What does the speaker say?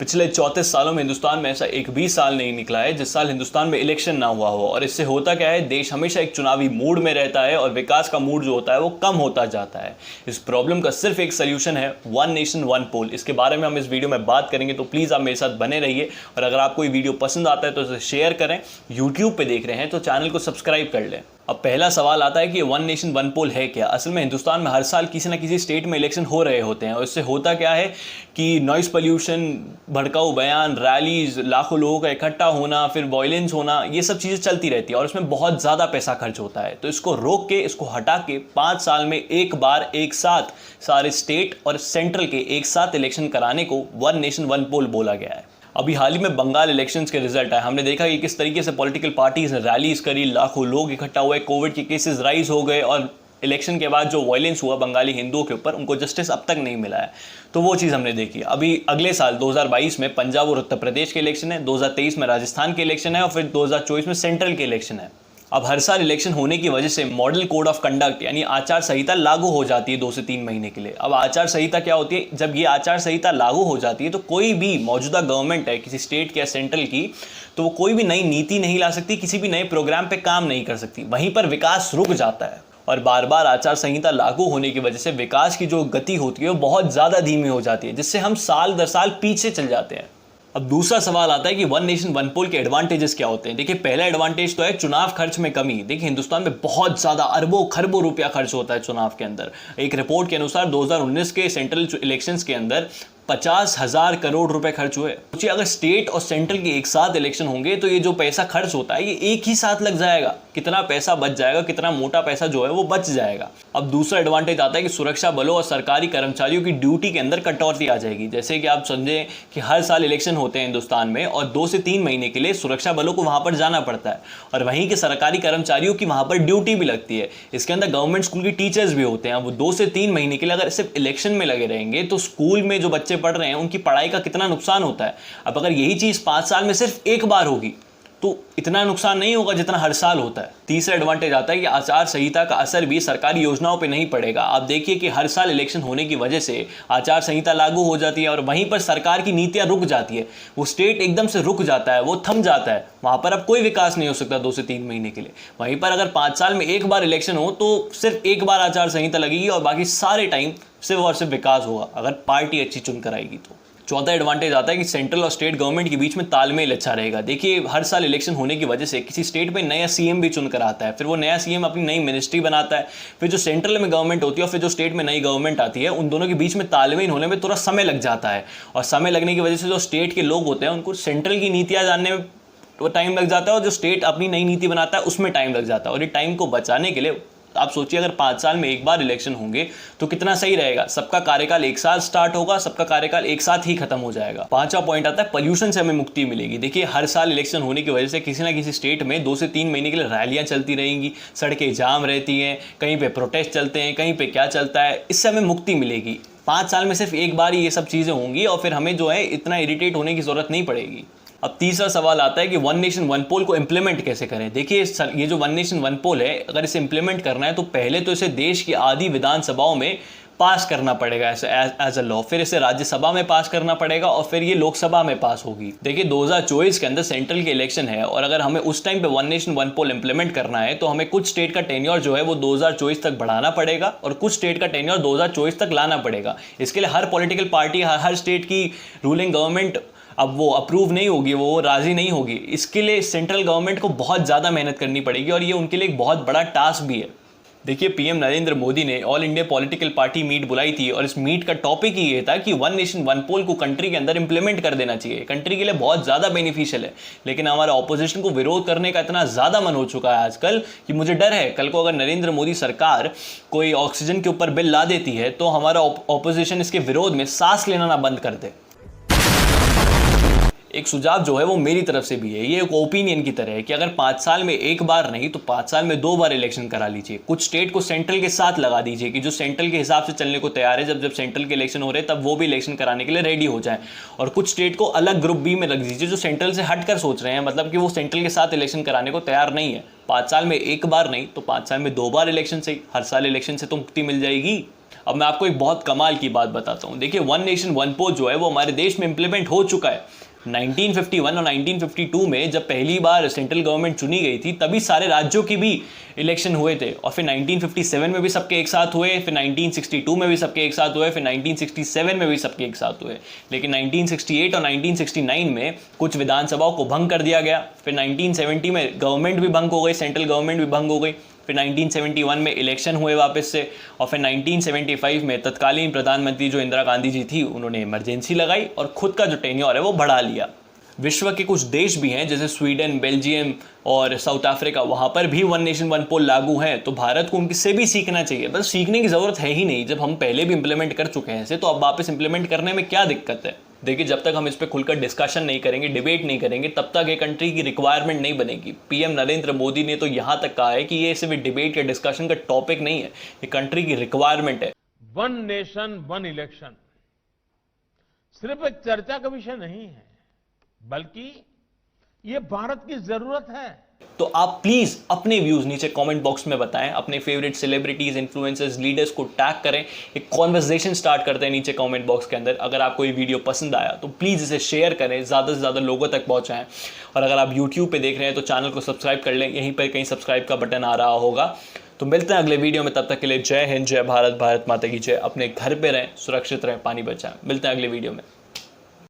पिछले 34 सालों में हिंदुस्तान में ऐसा एक भी साल नहीं निकला है जिस साल हिंदुस्तान में इलेक्शन ना हुआ हो। और इससे होता क्या है, देश हमेशा एक चुनावी मूड में रहता है और विकास का मूड जो होता है वो कम होता जाता है। इस प्रॉब्लम का सिर्फ एक सोल्यूशन है, वन नेशन वन पोल। इसके बारे में हम इस वीडियो में बात करेंगे, तो प्लीज़ आप मेरे साथ बने रहिए। और अगर आपको ये वीडियो पसंद आता है तो इसे शेयर करें। यूट्यूब पर देख रहे हैं तो चैनल को सब्सक्राइब कर लें। अब पहला सवाल आता है कि वन नेशन वन पोल है क्या। असल में हिंदुस्तान में हर साल किसी ना किसी स्टेट में इलेक्शन हो रहे होते हैं और इससे होता क्या है कि नॉइस पोल्यूशन, भड़काऊ बयान, रैलीज, लाखों लोगों का इकट्ठा होना, फिर वायलेंस होना, ये सब चीज़ें चलती रहती है और इसमें बहुत ज़्यादा पैसा खर्च होता है। तो इसको रोक के, इसको हटा के 5 साल में एक बार एक साथ सारे स्टेट और सेंट्रल के एक साथ इलेक्शन कराने को वन नेशन वन पोल बोला गया है। अभी हाल ही में बंगाल इलेक्शंस के रिजल्ट आए, हमने देखा कि किस तरीके से पॉलिटिकल पार्टीज ने रैलीज करी, लाखों लोग इकट्ठा हुए, कोविड के केसेस राइज हो गए और इलेक्शन के बाद जो वायलेंस हुआ बंगाली हिंदुओं के ऊपर, उनको जस्टिस अब तक नहीं मिला है। तो वो चीज़ हमने देखी। अभी अगले साल 2022 में पंजाब और उत्तर प्रदेश के इलेक्शन है, 2023 में राजस्थान के इलेक्शन है और फिर 2024 में सेंट्रल के इलेक्शन है। अब हर साल इलेक्शन होने की वजह से मॉडल कोड ऑफ कंडक्ट यानी आचार संहिता लागू हो जाती है 2 से 3 महीने के लिए। अब आचार संहिता क्या होती है, जब ये आचार संहिता लागू हो जाती है तो कोई भी मौजूदा गवर्नमेंट है किसी स्टेट या सेंट्रल की, तो वो कोई भी नई नीति नहीं ला सकती, किसी भी नए प्रोग्राम पे काम नहीं कर सकती। वहीं पर विकास रुक जाता है और बार बार आचार संहिता लागू होने की वजह से विकास की जो गति होती है वो बहुत ज़्यादा धीमी हो जाती है, जिससे हम साल दर साल पीछे चल जाते हैं। अब दूसरा सवाल आता है कि वन नेशन वन पोल के एडवांटेजेस क्या होते हैं। देखिए, पहला एडवांटेज तो है चुनाव खर्च में कमी। देखिए, हिंदुस्तान में बहुत ज़्यादा अरबों खरबों रुपया खर्च होता है चुनाव के अंदर। एक रिपोर्ट के अनुसार 2019 के सेंट्रल इलेक्शंस के अंदर 50,000 करोड़ रुपए खर्च हुए। सोचिए, अगर स्टेट और सेंट्रल के एक साथ इलेक्शन होंगे तो ये जो पैसा खर्च होता है ये एक ही साथ लग जाएगा। कितना पैसा बच जाएगा, कितना मोटा पैसा जो है वो बच जाएगा। अब दूसरा एडवांटेज आता है कि सुरक्षा बलों और सरकारी कर्मचारियों की ड्यूटी के अंदर कटौती आ जाएगी। जैसे कि आप समझें कि हर साल इलेक्शन होते हैं हिंदुस्तान में और 2 से 3 महीने के लिए सुरक्षा बलों को वहां पर जाना पड़ता है और वहीं के सरकारी कर्मचारियों की वहां पर ड्यूटी भी लगती है। इसके अंदर गवर्नमेंट स्कूल की टीचर्स भी होते हैं। वो 2 से 3 महीने के लिए अगर सिर्फ इलेक्शन में लगे रहेंगे तो स्कूल में जो बच्चे पढ़ रहे हैं उनकी पढ़ाई का कितना नुकसान होता है। अब अगर यही चीज 5 साल में सिर्फ एक बार होगी तो इतना नुकसान नहीं होगा जितना हर साल होता है। तीसरा एडवांटेज आता है कि आचार संहिता का असर भी सरकारी योजनाओं पे नहीं पड़ेगा। आप देखिए कि हर साल इलेक्शन होने की वजह से आचार संहिता लागू हो जाती है और वहीं पर सरकार की नीतियां रुक जाती है। वो स्टेट एकदम से रुक जाता है, वो थम जाता है, वहां पर अब कोई विकास नहीं हो सकता 2 से 3 महीने के लिए। वहीं पर अगर 5 साल में एक बार इलेक्शन हो तो सिर्फ एक बार आचार संहिता लगेगी और बाकी सारे टाइम सिर्फ और सिर्फ विकास होगा, अगर पार्टी अच्छी चुनकर आएगी तो। चौथा एडवांटेज आता है कि सेंट्रल और स्टेट गवर्नमेंट के बीच में तालमेल अच्छा रहेगा। देखिए, हर साल इलेक्शन होने की वजह से किसी स्टेट में नया सीएम भी चुनकर आता है, फिर वो नया सीएम अपनी नई मिनिस्ट्री बनाता है, फिर जो सेंट्रल में गवर्नमेंट होती है और फिर जो स्टेट में नई गवर्नमेंट आती है, उन दोनों के बीच में तालमेल होने में थोड़ा समय लग जाता है। और समय लगने की वजह से जो स्टेट के लोग होते हैं उनको सेंट्रल की नीतियाँ जानने में टाइम लग जाता है और जो स्टेट अपनी नई नीति बनाता है उसमें टाइम लग जाता है। और ये टाइम को बचाने के लिए आप सोचिए, अगर 5 साल में एक बार इलेक्शन होंगे तो कितना सही रहेगा। सबका कार्यकाल एक साथ स्टार्ट होगा, सबका कार्यकाल एक साथ ही खत्म हो जाएगा। 5वां पॉइंट आता है पोल्यूशन से हमें मुक्ति मिलेगी। देखिए, हर साल इलेक्शन होने की वजह से किसी ना किसी स्टेट में 2 से 3 महीने के लिए रैलियां चलती रहेंगी, सड़कें जाम रहती हैं, कहीं पे प्रोटेस्ट चलते हैं, कहीं पे क्या चलता है। इससे हमें मुक्ति मिलेगी। 5 साल में सिर्फ एक बार ही ये सब चीजें होंगी और फिर हमें जो है इतना इरिटेट होने की जरूरत नहीं पड़ेगी। अब तीसरा सवाल आता है कि वन नेशन वन पोल को इंप्लीमेंट कैसे करें। देखिए, ये जो वन नेशन वन पोल है, अगर इसे इंप्लीमेंट करना है तो पहले तो इसे देश की आधी विधानसभाओं में पास करना पड़ेगा एज अ लॉ, फिर इसे राज्यसभा में पास करना पड़ेगा और फिर ये लोकसभा में पास होगी। देखिए, 2024 के अंदर सेंट्रल के इलेक्शन है और अगर हमें उस टाइम पे वन नेशन वन पोल इंप्लीमेंट करना है तो हमें कुछ स्टेट का टेन्योर जो है वो 2024 तक बढ़ाना पड़ेगा और कुछ स्टेट का टेन्योर 2024 तक लाना पड़ेगा। इसके लिए हर पॉलिटिकल पार्टी, हर स्टेट की रूलिंग गवर्नमेंट अब वो अप्रूव नहीं होगी, वो राजी नहीं होगी। इसके लिए सेंट्रल गवर्नमेंट को बहुत ज़्यादा मेहनत करनी पड़ेगी और ये उनके लिए एक बहुत बड़ा टास्क भी है। देखिए, पीएम नरेंद्र मोदी ने all India political party meet बुलाई थी और इस मीट का टॉपिक ही ये था कि वन नेशन वन पोल को कंट्री के अंदर इंप्लीमेंट कर देना चाहिए। कंट्री के लिए बहुत ज़्यादा बेनिफिशियल है, लेकिन हमारा ऑपोजिशन को विरोध करने का इतना ज़्यादा मन हो चुका है आजकल कि मुझे डर है कल को अगर नरेंद्र मोदी सरकार कोई ऑक्सीजन के ऊपर बिल ला देती है तो हमारा ऑपोजिशन इसके विरोध में सांस लेना ना बंद कर दे। एक सुझाव जो है वो मेरी तरफ से भी है, ये एक ओपिनियन की तरह है कि अगर 5 साल में एक बार नहीं तो 5 साल में 2 बार इलेक्शन करा लीजिए। कुछ स्टेट को सेंट्रल के साथ लगा दीजिए कि जो सेंट्रल के हिसाब से चलने को तैयार है, जब सेंट्रल के इलेक्शन हो रहे हैं तब वो भी इलेक्शन कराने के लिए रेडी हो जाए। और कुछ स्टेट को अलग ग्रुप बी में रख दीजिए जो सेंट्रल से हटकर सोच रहे हैं, मतलब कि वो सेंट्रल के साथ इलेक्शन कराने को तैयार नहीं है। 5 साल में एक बार नहीं तो 5 साल में 2 बार इलेक्शन से, हर साल इलेक्शन से तो मुक्ति मिल जाएगी। अब मैं आपको एक बहुत कमाल की बात बताता हूँ। देखिए, वन नेशन वन पोस्ट जो है वो हमारे देश में इंप्लीमेंट हो चुका है। 1951 और 1952 में जब पहली बार सेंट्रल गवर्नमेंट चुनी गई थी तभी सारे राज्यों की भी इलेक्शन हुए थे, और फिर 1957 में भी सबके एक साथ हुए, फिर 1962 में भी सबके एक साथ हुए, फिर 1967 में भी सबके एक साथ हुए। लेकिन 1968 और 1969 में कुछ विधानसभाओं को भंग कर दिया गया। फिर 1970 में गवर्नमेंट भी भंग हो गई, सेंट्रल गवर्नमेंट भी भंग हो गई। फिर 1971 में इलेक्शन हुए वापस से, और फिर 1975 में तत्कालीन प्रधानमंत्री जो इंदिरा गांधी जी थी उन्होंने इमरजेंसी लगाई और खुद का जो टेन्योर है वो बढ़ा लिया। विश्व के कुछ देश भी हैं जैसे स्वीडन, बेल्जियम और साउथ अफ्रीका, वहाँ पर भी वन नेशन वन पोल लागू है। तो भारत को उनसे भी सीखना चाहिए, बस सीखने की ज़रूरत है ही नहीं। जब हम पहले भी इंप्लीमेंट कर चुके हैं इसे, तो अब वापस इंप्लीमेंट करने में क्या दिक्कत है। देखिए, जब तक हम इस पर खुलकर डिस्कशन नहीं करेंगे, डिबेट नहीं करेंगे, तब तक ये कंट्री की रिक्वायरमेंट नहीं बनेगी। पीएम नरेंद्र मोदी ने तो यहाँ तक कहा है कि ये सिर्फ डिबेट या डिस्कशन का टॉपिक नहीं है, ये कंट्री की रिक्वायरमेंट है। वन नेशन वन इलेक्शन सिर्फ एक चर्चा का विषय नहीं है, बल्कि ये भारत की जरूरत है। तो आप प्लीज अपने व्यूज नीचे कमेंट बॉक्स में बताएं, अपने फेवरेट सेलिब्रिटीज, इन्फ्लुएंसर्स, लीडर्स को टैग करें, एक कॉन्वर्सेशन स्टार्ट करते हैं नीचे कमेंट बॉक्स के अंदर। अगर आपको ये वीडियो पसंद आया तो प्लीज इसे शेयर करें, ज्यादा से ज्यादा लोगों तक पहुंचाएं। और अगर आप यूट्यूब पे देख रहे हैं तो चैनल को सब्सक्राइब कर लें, यहीं पर कहीं सब्सक्राइब का बटन आ रहा होगा। तो मिलते हैं अगले वीडियो में, तब तक के लिए जय हिंद, जय भारत, भारत माता की जय। अपने घर पे रहें, सुरक्षित रहें, पानी बचाएं। मिलते हैं अगले वीडियो में।